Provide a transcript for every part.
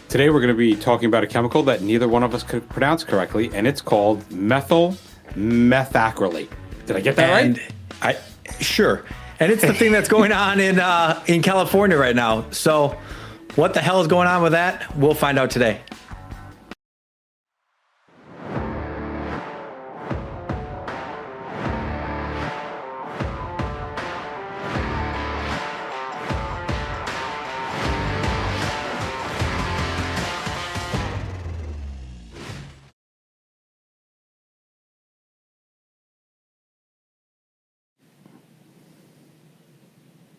Today we're going to be talking about a chemical that neither one of us could pronounce correctly, and it's called methyl methacrylate. Did I get that right? Sure. And it's the thing that's going on in California right now. So what the hell is going on with that? We'll find out today.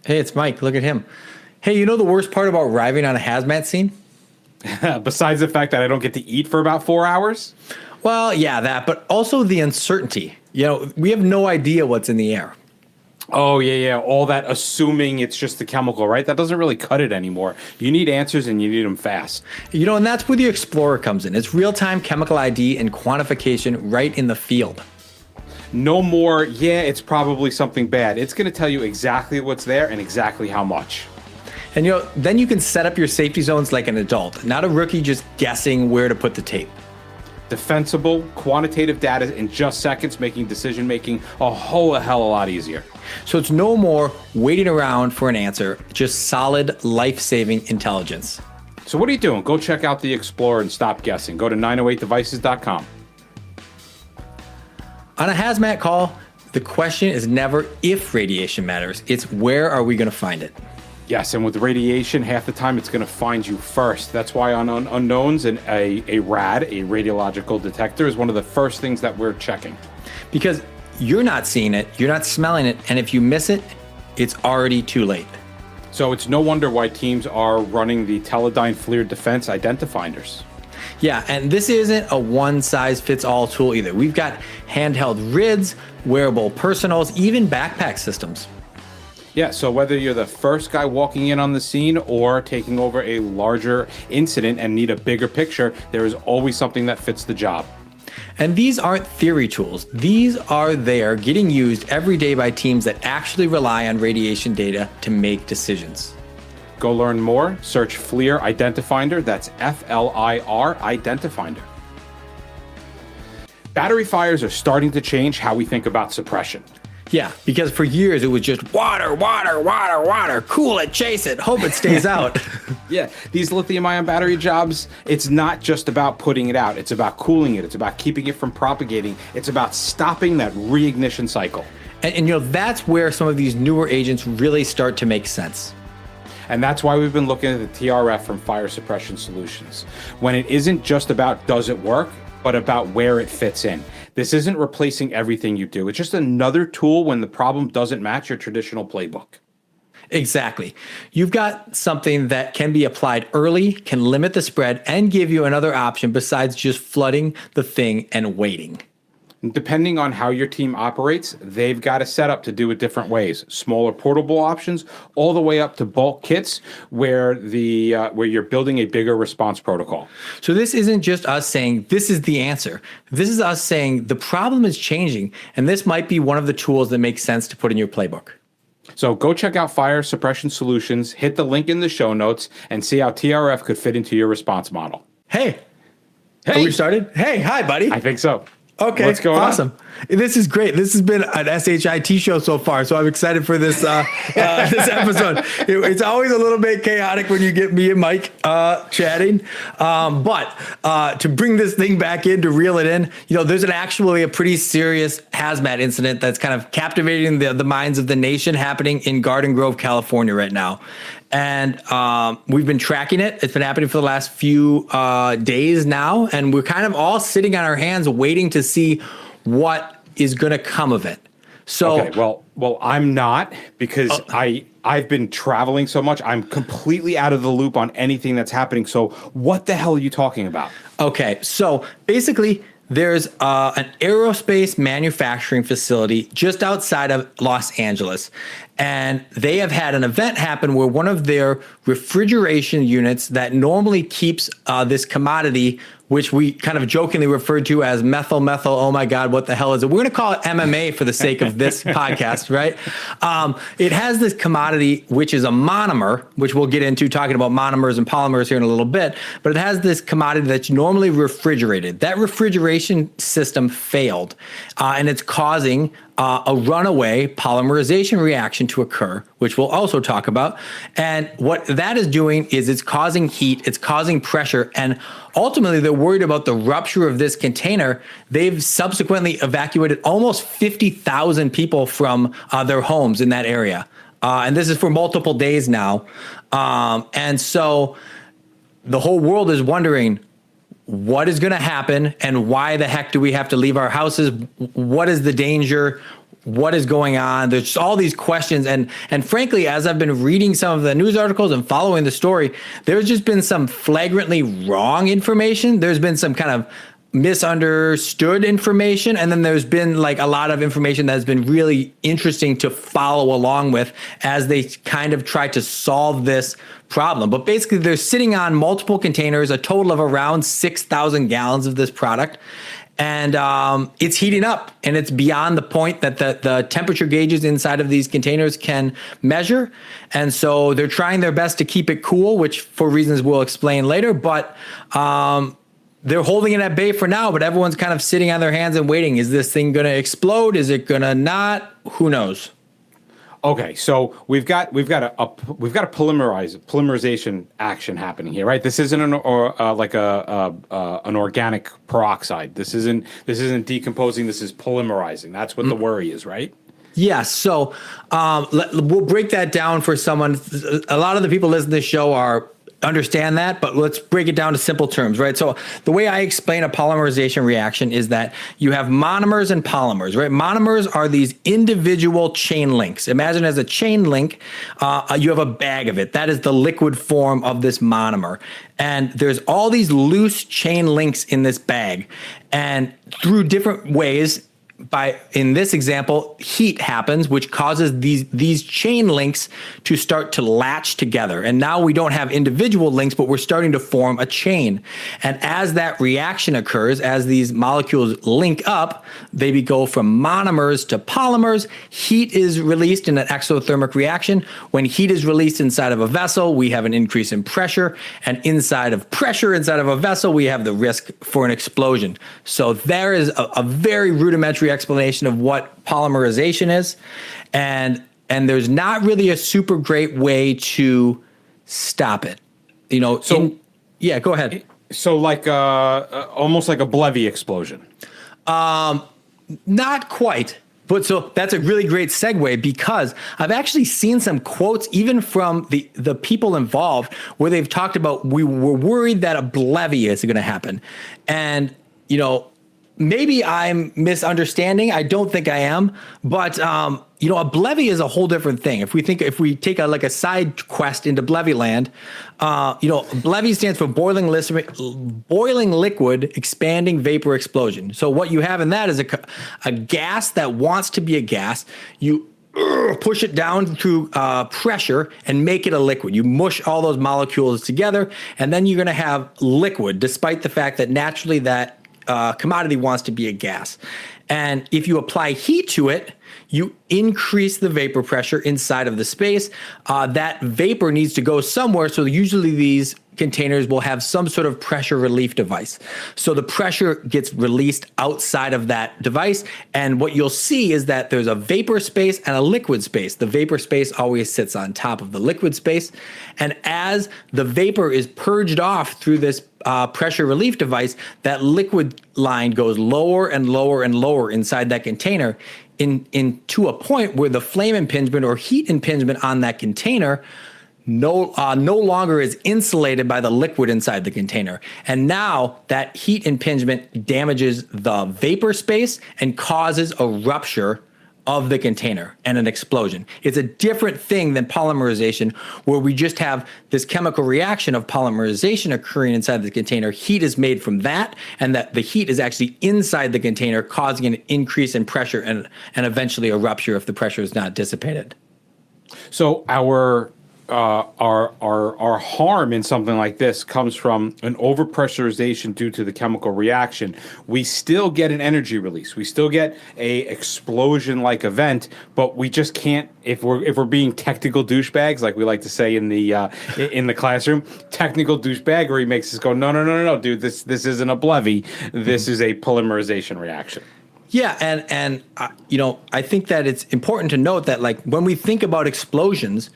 Hey, it's Mike. Look at him. Hey, you know the worst part about arriving on a hazmat scene? Besides the fact that I don't get to eat for about 4 hours? Well, yeah, that, but also the uncertainty. You know, we have no idea what's in the air. Oh, yeah. All that assuming it's just the chemical, right? That doesn't really cut it anymore. You need answers and you need them fast. You know, and that's where the Explorer comes in. It's real-time chemical ID and quantification right in the field. No more, it's probably something bad. It's going to tell you exactly what's there and exactly how much. And you know, then you can set up your safety zones like an adult, not a rookie just guessing where to put the tape. Defensible, quantitative data in just seconds, making decision-making a hell of a lot easier. So it's no more waiting around for an answer, just solid, life-saving intelligence. So what are you doing? Go check out the Explorer and stop guessing. Go to 908devices.com. On a hazmat call, the question is never if radiation matters, it's where are we going to find it? Yes, and with radiation, half the time it's going to find you first. That's why on unknowns, and a RAD, a radiological detector, is one of the first things that we're checking. Because you're not seeing it, you're not smelling it, and if you miss it, it's already too late. So it's no wonder why teams are running the Teledyne FLIR Defense Identifinders. Yeah, and this isn't a one-size-fits-all tool either. We've got handheld RIDs, wearable personals, even backpack systems. Yeah, so whether you're the first guy walking in on the scene or taking over a larger incident and need a bigger picture, there is always something that fits the job. And these aren't theory tools. These are there getting used every day by teams that actually rely on radiation data to make decisions. Go learn more. Search FLIR Identifinder. That's FLIR Identifinder. Battery fires are starting to change how we think about suppression. Yeah, because for years it was just water, cool it, chase it, hope it stays out. Yeah, these lithium-ion battery jobs, it's not just about putting it out. It's about cooling it. It's about keeping it from propagating. It's about stopping that reignition cycle. And you know, that's where some of these newer agents really start to make sense. And that's why we've been looking at the TRF from Fire Suppression Solutions. When it isn't just about does it work, but about where it fits in. This isn't replacing everything you do. It's just another tool when the problem doesn't match your traditional playbook. Exactly. You've got something that can be applied early, can limit the spread, and give you another option besides just flooding the thing and waiting. Depending on how your team operates, they've got a setup to do it different ways. Smaller portable options, all the way up to bulk kits where you're building a bigger response protocol. So this isn't just us saying this is the answer. This is us saying the problem is changing, and this might be one of the tools that makes sense to put in your playbook. So go check out Fire Suppression Solutions, hit the link in the show notes, and see how TRF could fit into your response model. Hey. Are we started? Hey, hi, buddy. I think so. Okay, what's going awesome. This is great. This has been an SHIT show so far, so I'm excited for this this episode. It's always a little bit chaotic when you get me and Mike chatting, but to bring this thing back in, to reel it in, you know, there's actually a pretty serious hazmat incident that's kind of captivating the minds of the nation happening in Garden Grove, California right now. And we've been tracking it. It's been happening for the last few days now, and we're kind of all sitting on our hands waiting to see what is going to come of it. So, okay, well, I'm not, because I've been traveling so much. I'm completely out of the loop on anything that's happening. So what the hell are you talking about? Okay, so basically, there's an aerospace manufacturing facility just outside of Los Angeles. And they have had an event happen where one of their refrigeration units that normally keeps this commodity, which we kind of jokingly referred to as methyl, oh my God, what the hell is it? We're going to call it MMA for the sake of this podcast, right? It has this commodity, which is a monomer, which we'll get into talking about monomers and polymers here in a little bit, but it has this commodity that's normally refrigerated. That refrigeration system failed, and it's causing a runaway polymerization reaction to occur, which we'll also talk about. And what that is doing is it's causing heat, it's causing pressure, and ultimately they're worried about the rupture of this container. They've subsequently evacuated almost 50,000 people from their homes in that area. And this is for multiple days now. And so the whole world is wondering, what is going to happen and why the heck do we have to leave our houses? What is the danger? What is going on? There's all these questions. And frankly, as I've been reading some of the news articles and following the story, there's just been some flagrantly wrong information. There's been some kind of misunderstood information. And then there's been like a lot of information that has been really interesting to follow along with as they kind of try to solve this problem. But basically they're sitting on multiple containers, a total of around 6,000 gallons of this product. And it's heating up, and it's beyond the point that the temperature gauges inside of these containers can measure. And so they're trying their best to keep it cool, which for reasons we'll explain later. But they're holding it at bay for now, but everyone's kind of sitting on their hands and waiting. Is this thing going to explode? Is it going to not? Who knows? Okay, so we've got a polymerization action happening here, right? This isn't an organic peroxide. This isn't decomposing. This is polymerizing. That's what the worry is, right? Yes. So we'll break that down for someone. A lot of the people listening to this show understand that, but let's break it down to simple terms, right? So the way I explain a polymerization reaction is that you have monomers and polymers, right? Monomers are these individual chain links. Imagine as a chain link, you have a bag of it. That is the liquid form of this monomer. And there's all these loose chain links in this bag. And through different ways, in this example, heat happens, which causes these chain links to start to latch together. And now we don't have individual links, but we're starting to form a chain. And as that reaction occurs, as these molecules link up, they go from monomers to polymers. Heat is released in an exothermic reaction. When heat is released inside of a vessel, we have an increase in pressure. And inside of pressure, inside of a vessel, we have the risk for an explosion. So there is a very rudimentary explanation of what polymerization is, and there's not really a super great way to stop it. Go ahead. So like almost like a Blevy explosion. Not quite. But so that's a really great segue, because I've actually seen some quotes even from the people involved where they've talked about, we were worried that a Blevy is going to happen. And maybe I'm misunderstanding. I don't think I am, but a Blevy is a whole different thing. If we take a side quest into Blevy land, Blevy stands for boiling liquid expanding vapor explosion. So what you have in that is a gas that wants to be a gas. You push it down through pressure and make it a liquid. You mush all those molecules together, and then you're going to have liquid, despite the fact that naturally that commodity wants to be a gas. And if you apply heat to it, you increase the vapor pressure inside of the space. That vapor needs to go somewhere. So usually these containers will have some sort of pressure relief device. So the pressure gets released outside of that device. And what you'll see is that there's a vapor space and a liquid space. The vapor space always sits on top of the liquid space. And as the vapor is purged off through this pressure relief device, that liquid line goes lower and lower and lower inside that container to a point where the flame impingement or heat impingement on that container no longer is insulated by the liquid inside the container. And now that heat impingement damages the vapor space and causes a rupture of the container and an explosion. It's a different thing than polymerization, where we just have this chemical reaction of polymerization occurring inside the container. Heat is made from that, and that the heat is actually inside the container, causing an increase in pressure and eventually a rupture if the pressure is not dissipated. So our harm in something like this comes from an overpressurization due to the chemical reaction. We still get an energy release. We still get a explosion-like event, but we just can't. If we're being technical douchebags, like we like to say in the classroom, technical douchebaggery makes us go, no, dude, this isn't a BLEVE. This is a polymerization reaction. Yeah, and I think that it's important to note that, like, when we think about explosions,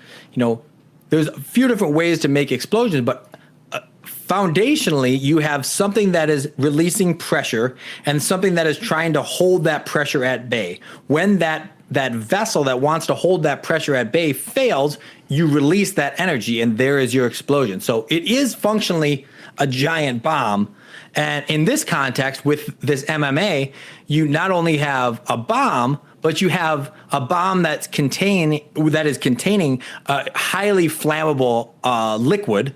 there's a few different ways to make explosions, but foundationally, you have something that is releasing pressure and something that is trying to hold that pressure at bay. When that vessel that wants to hold that pressure at bay fails, you release that energy, and there is your explosion. So it is functionally a giant bomb. And in this context, with this MMA, you not only have a bomb, but you have a bomb that is containing a highly flammable liquid,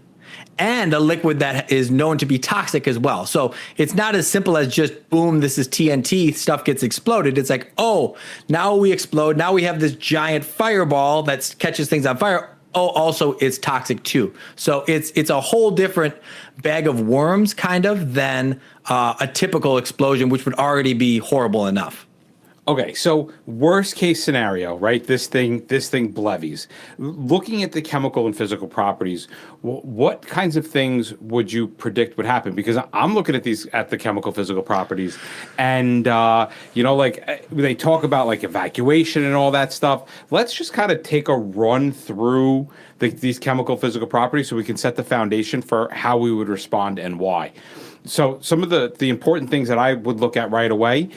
and a liquid that is known to be toxic as well. So it's not as simple as just, boom, this is TNT, stuff gets exploded. It's like, oh, now we explode. Now we have this giant fireball that catches things on fire. Oh, also it's toxic too. So it's a whole different bag of worms kind of than a typical explosion, which would already be horrible enough. Okay, so worst case scenario, right? This thing BLEVEs. Looking at the chemical and physical properties, what kinds of things would you predict would happen? Because I'm looking at the chemical physical properties, and like they talk about like evacuation and all that stuff. Let's just kind of take a run through these chemical physical properties so we can set the foundation for how we would respond and why. So some of the important things that I would look at right away,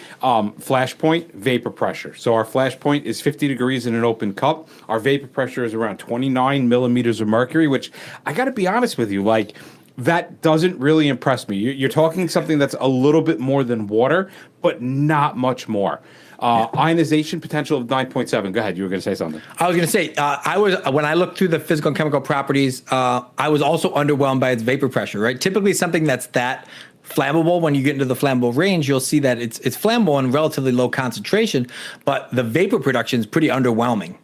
flash point, vapor pressure. So our flash point is 50 degrees in an open cup. Our vapor pressure is around 29 millimeters of mercury, which I got to be honest with you, like that doesn't really impress me. You're talking something that's a little bit more than water, but not much more. Ionization potential of 9.7. Go ahead. You were going to say something. I was going to say, when I looked through the physical and chemical properties, I was also underwhelmed by its vapor pressure, right? Typically something that's that flammable, when you get into the flammable range, you'll see that it's flammable in relatively low concentration, but the vapor production is pretty underwhelming.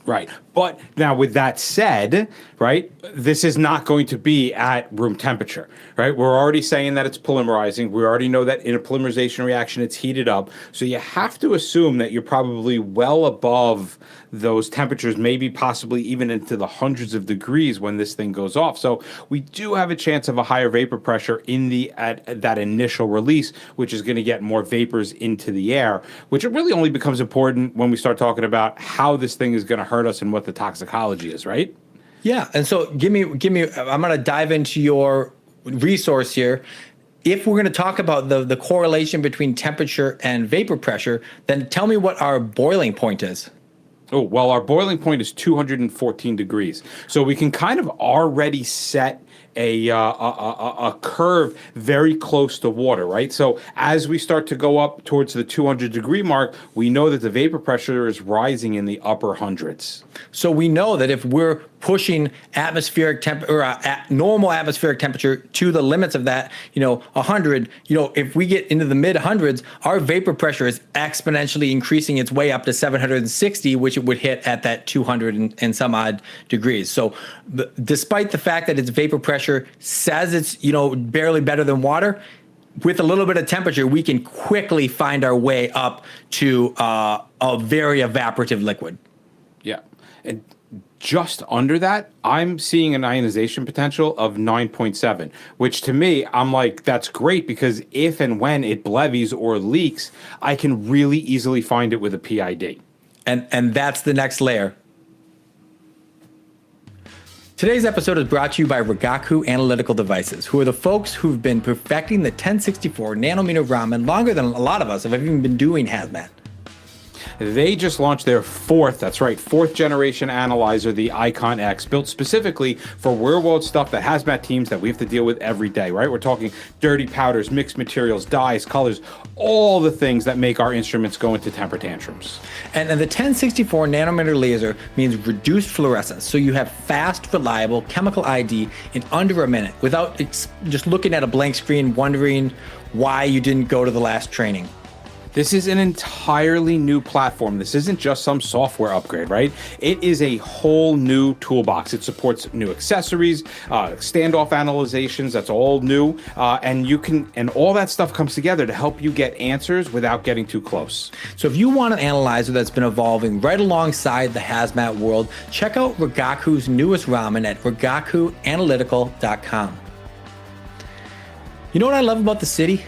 Right. But now with that said, right, this is not going to be at room temperature, right? We're already saying that it's polymerizing. We already know that in a polymerization reaction, it's heated up. So you have to assume that you're probably well above those temperatures, maybe possibly even into the hundreds of degrees when this thing goes off. So we do have a chance of a higher vapor pressure at that initial release, which is going to get more vapors into the air, which it really only becomes important when we start talking about how this thing is going to hurt us and what the toxicology is, right? Yeah. And so give me, I'm going to dive into your resource here. If we're going to talk about the correlation between temperature and vapor pressure, then tell me what our boiling point is. Oh, well, our boiling point is 214 degrees. So we can kind of already set a curve very close to water, right? So as we start to go up towards the 200 degree mark, we know that the vapor pressure is rising in the upper hundreds. So we know that if we're pushing atmospheric normal atmospheric temperature to the limits of that, 100, if we get into the mid hundreds, our vapor pressure is exponentially increasing its way up to 760, which it would hit at that 200 and some odd degrees. So despite the fact that its vapor pressure says it's, barely better than water, with a little bit of temperature, we can quickly find our way up to a very evaporative liquid. Yeah. And just under that, I'm seeing an ionization potential of 9.7, which to me, I'm like, that's great, because if and when it BLEVEs or leaks, I can really easily find it with a PID. And that's the next layer. Today's episode is brought to you by Rigaku Analytical Devices, who are the folks who've been perfecting the 1064 nanometer Raman longer than a lot of us have even been doing hazmat. They just launched their fourth generation analyzer, the Icon X, built specifically for real world stuff that hazmat teams that we have to deal with every day, right? We're talking dirty powders, mixed materials, dyes, colors, all the things that make our instruments go into temper tantrums. And the 1064 nanometer laser means reduced fluorescence, so you have fast, reliable chemical ID in under a minute without just looking at a blank screen wondering why you didn't go to the last training. This is an entirely new platform. This isn't just some software upgrade, right? It is a whole new toolbox. It supports new accessories, standoff analyzations. That's all new, and all that stuff comes together to help you get answers without getting too close. So if you want an analyzer that's been evolving right alongside the hazmat world, check out Rigaku's newest Raman at rigakuanalytical.com. You know what I love about the city?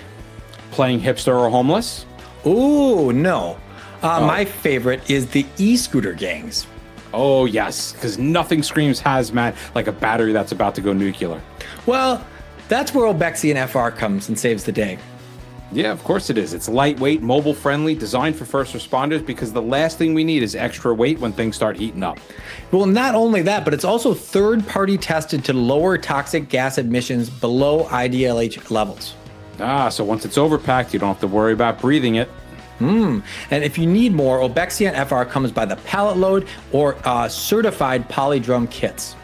Playing hipster or homeless? Ooh, no. My favorite is the e-scooter gangs. Oh, yes, because nothing screams hazmat like a battery that's about to go nuclear. Well, that's where Obexian FR comes and saves the day. Yeah, of course it is. It's lightweight, mobile-friendly, designed for first responders because the last thing we need is extra weight when things start heating up. Well, not only that, but it's also third-party tested to lower toxic gas emissions below IDLH levels. So once it's overpacked, you don't have to worry about breathing it. And if you need more, Obexian FR comes by the pallet load or certified polydrum kits.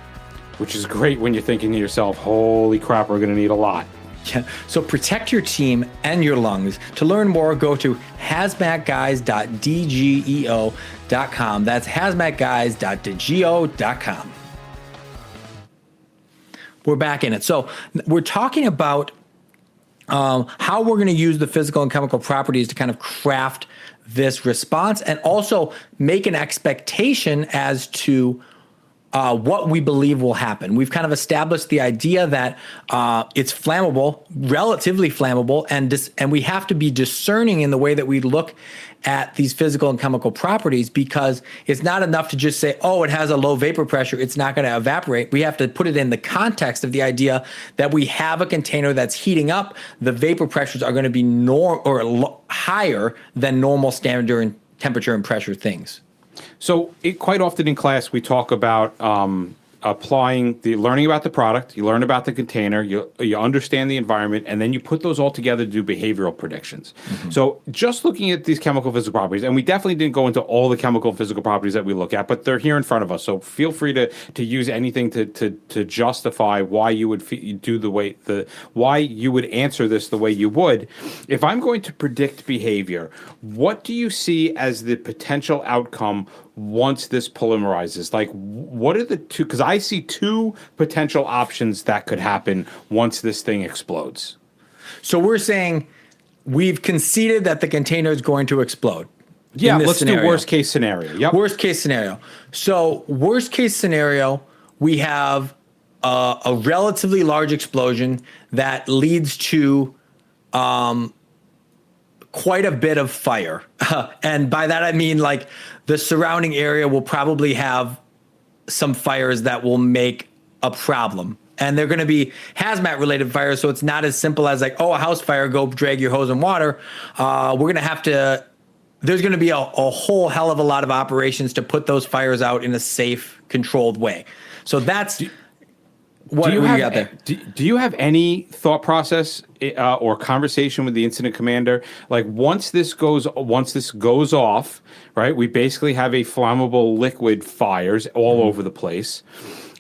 Which is great when you're thinking to yourself, holy crap, we're going to need a lot. Yeah. So protect your team and your lungs. To learn more, go to hazmatguys.dgeo.com. That's hazmatguys.dgeo.com. We're back in it. So we're talking about how we're going to use the physical and chemical properties to kind of craft this response and also make an expectation as to what we believe will happen. We've kind of established the idea that it's flammable, relatively flammable, and we have to be discerning in the way that we look at these physical and chemical properties, because it's not enough to just say, oh, it has a low vapor pressure, it's not going to evaporate. We have to put it in the context of the idea that we have a container that's heating up. The vapor pressures are going to be higher than normal standard temperature and pressure things. So quite often in class, we talk about learning about the product, you learn about the container, you understand the environment, and then you put those all together to do behavioral predictions. Mm-hmm. So just looking at these chemical physical properties, and we definitely didn't go into all the chemical physical properties that we look at, but they're here in front of us. So feel free to use anything to justify why you would why you would answer this the way you would. If I'm going to predict behavior, what do you see as the potential outcome once this polymerizes? Like, what are the two? Because I see two potential options that could happen once this thing explodes. So we're saying we've conceded that the container is going to explode. Yeah, let's do worst case scenario. Yep. Worst case scenario. So worst case scenario, we have a relatively large explosion that leads to quite a bit of fire. And by that, I mean like the surrounding area will probably have some fires that will make a problem. And they're going to be hazmat related fires. So it's not as simple as like, oh, a house fire, go drag your hose and water. We're going to have to, there's going to be a whole hell of a lot of operations to put those fires out in a safe, controlled way. So that's what do you got there. Do you have any thought process or conversation with the incident commander? Like once this goes off, right? We basically have a flammable liquid fires all over the place.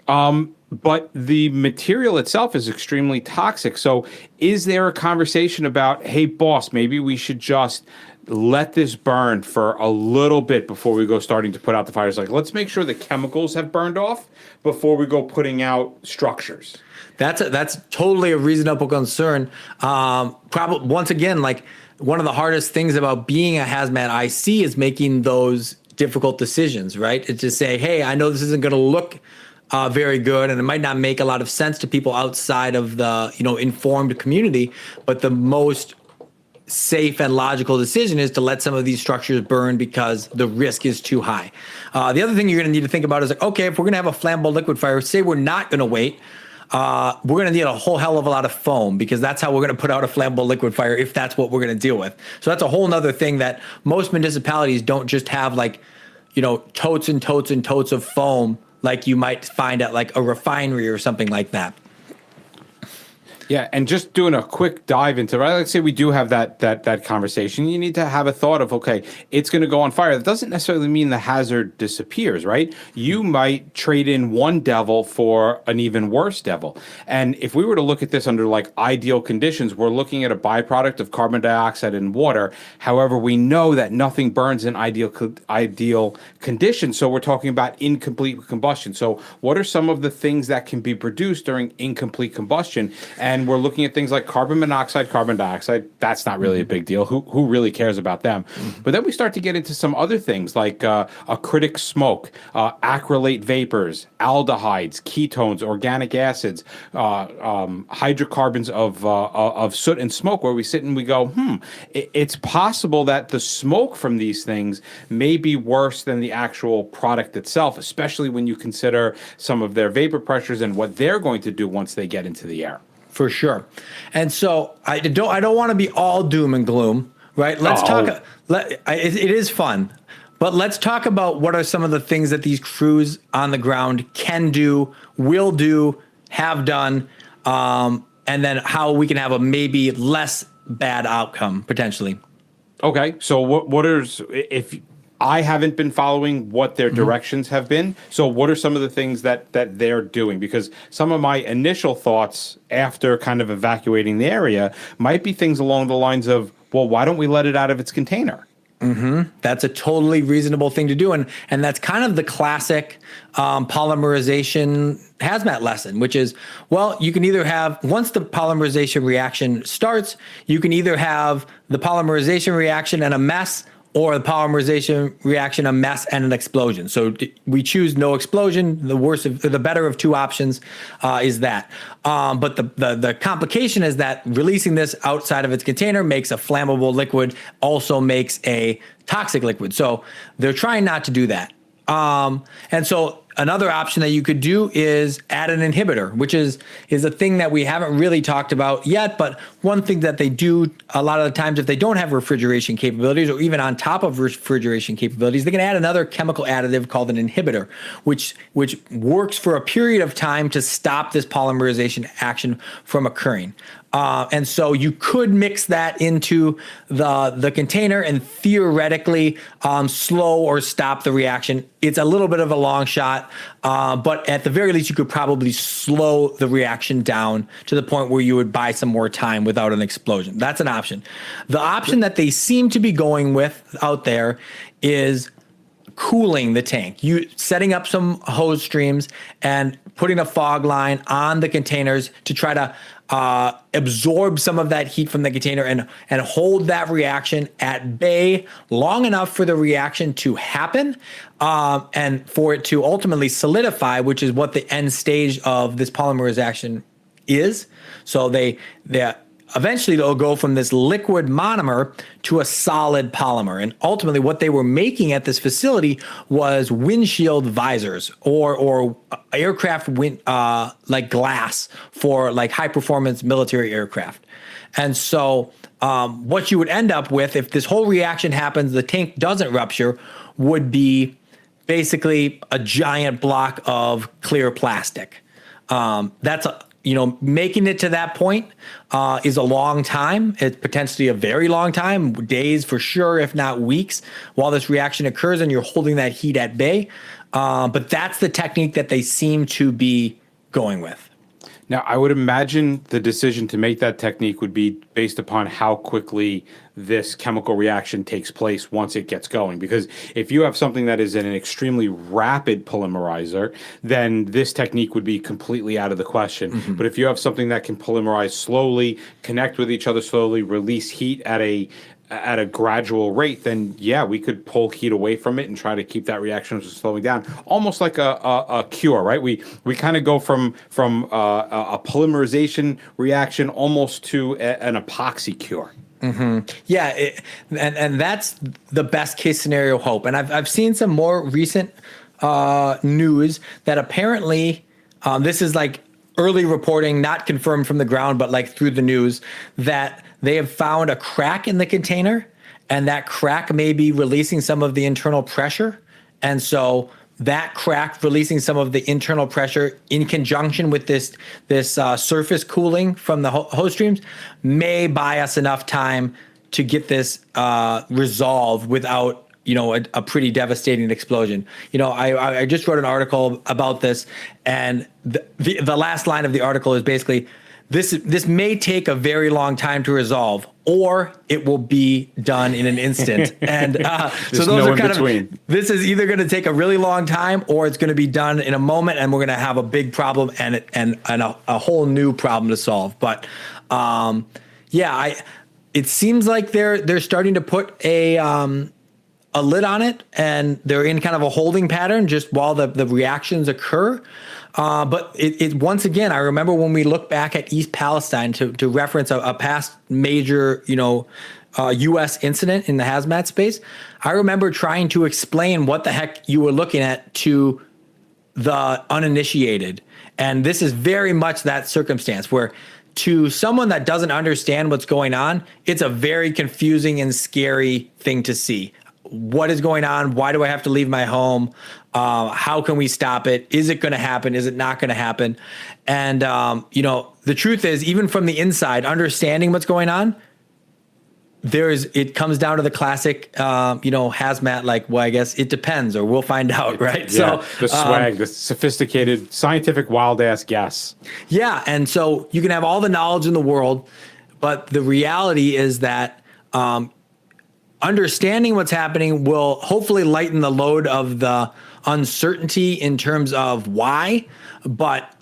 But the material itself is extremely toxic. So is there a conversation about, hey, boss, maybe we should just let this burn for a little bit before we go starting to put out the fires? Like, let's make sure the chemicals have burned off before we go putting out structures. That's totally a reasonable concern. Probably once again, like one of the hardest things about being a hazmat IC is making those difficult decisions, right? It's to say, hey, I know this isn't going to look very good, and it might not make a lot of sense to people outside of the informed community, but the most safe and logical decision is to let some of these structures burn because the risk is too high. The other thing you're going to need to think about is like, okay, if we're going to have a flammable liquid fire, say we're not going to wait, we're going to need a whole hell of a lot of foam, because that's how we're going to put out a flammable liquid fire if that's what we're going to deal with. So that's a whole nother thing that most municipalities don't just have, like, totes and totes and totes of foam like you might find at like a refinery or something like that. Yeah, and just doing a quick dive into, right? Let's say we do have that conversation. You need to have a thought of, okay, it's going to go on fire. That doesn't necessarily mean the hazard disappears, right? You might trade in one devil for an even worse devil. And if we were to look at this under like ideal conditions, we're looking at a byproduct of carbon dioxide and water. However, we know that nothing burns in ideal conditions. So we're talking about incomplete combustion. So what are some of the things that can be produced during incomplete combustion? And we're looking at things like carbon monoxide, carbon dioxide. That's not really a big deal. Who really cares about them? But then we start to get into some other things like acritic smoke, acrylate vapors, aldehydes, ketones, organic acids, hydrocarbons of soot and smoke, where we sit and we go, it's possible that the smoke from these things may be worse than the actual product itself, especially when you consider some of their vapor pressures and what they're going to do once they get into the air. For sure. And so I don't want to be all doom and gloom, right? Let's talk. It is fun, but let's talk about what are some of the things that these crews on the ground can do, will do, have done, and then how we can have a maybe less bad outcome potentially. Okay, so what is, if I haven't been following what their directions have been, so what are some of the things that they're doing? Because some of my initial thoughts after kind of evacuating the area might be things along the lines of, well, why don't we let it out of its container? That's a totally reasonable thing to do. And that's kind of the classic polymerization hazmat lesson, which is, well, you can either have, once the polymerization reaction starts, you can either have the polymerization reaction and a mess, or the polymerization reaction, a mess and an explosion. So we choose no explosion. The better of two options is that. But the complication is that releasing this outside of its container makes a flammable liquid, also makes a toxic liquid. So they're trying not to do that. And so another option that you could do is add an inhibitor, which is a thing that we haven't really talked about yet. But one thing that they do a lot of the times, if they don't have refrigeration capabilities, or even on top of refrigeration capabilities, they can add another chemical additive called an inhibitor, which works for a period of time to stop this polymerization action from occurring. And so you could mix that into the container and theoretically slow or stop the reaction. It's a little bit of a long shot, but at the very least, you could probably slow the reaction down to the point where you would buy some more time without an explosion. That's an option. The option that they seem to be going with out there is cooling the tank. You setting up some hose streams and putting a fog line on the containers to try to absorb some of that heat from the container and hold that reaction at bay long enough for the reaction to happen and for it to ultimately solidify, which is what the end stage of this polymerization is. So they eventually they'll go from this liquid monomer to a solid polymer. And ultimately what they were making at this facility was windshield visors or aircraft like glass for like high performance military aircraft. And so what you would end up with if this whole reaction happens, the tank doesn't rupture, would be basically a giant block of clear plastic. Making it to that point is a long time. It's potentially a very long time, days for sure, if not weeks, while this reaction occurs and you're holding that heat at bay. But that's the technique that they seem to be going with. Now, I would imagine the decision to make that technique would be based upon how quickly this chemical reaction takes place once it gets going. Because if you have something that is an extremely rapid polymerizer, then this technique would be completely out of the question. But if you have something that can polymerize slowly, connect with each other slowly, release heat at a gradual rate, then yeah, we could pull heat away from it and try to keep that reaction from slowing down, almost like a cure, right? We kind of go from a polymerization reaction almost to an epoxy cure. Yeah, and that's the best case scenario hope. And I've seen some more recent news that apparently this is like early reporting, not confirmed from the ground, but like through the news, that they have found a crack in the container, and that crack may be releasing some of the internal pressure. And so that crack releasing some of the internal pressure in conjunction with this surface cooling from the hose streams may buy us enough time to get this resolved without a pretty devastating explosion. I just wrote an article about this, and the last line of the article is basically this may take a very long time to resolve, or it will be done in an instant. And so those are kind of, this is either going to take a really long time, or it's going to be done in a moment, and we're going to have a big problem and a whole new problem to solve. But it seems like they're starting to put a lid on it, and they're in kind of a holding pattern just while the reactions occur. But it once again, I remember when we look back at East Palestine to reference a past major, U.S. incident in the hazmat space. I remember trying to explain what the heck you were looking at to the uninitiated. And this is very much that circumstance where to someone that doesn't understand what's going on, it's a very confusing and scary thing to see. What is going on? Why do I have to leave my home? How can we stop it? Is it going to happen? Is it not going to happen? And, the truth is, even from the inside, understanding what's going on, it comes down to the classic, hazmat, like, well, I guess it depends, or we'll find out, right? Yeah, so the swag, the sophisticated, scientific, wild ass guess. Yeah. And so you can have all the knowledge in the world, but the reality is that, understanding what's happening will hopefully lighten the load of the uncertainty in terms of why, but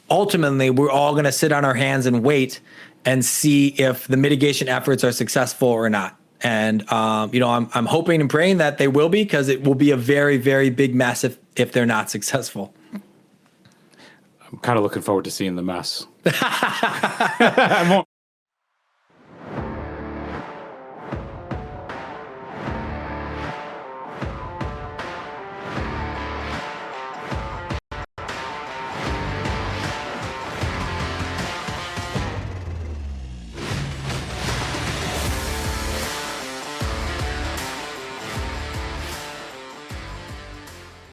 ultimately we're all going to sit on our hands and wait and see if the mitigation efforts are successful or not. And I'm hoping and praying that they will be, because it will be a very, very big mess if they're not successful. I'm kind of looking forward to seeing the mess.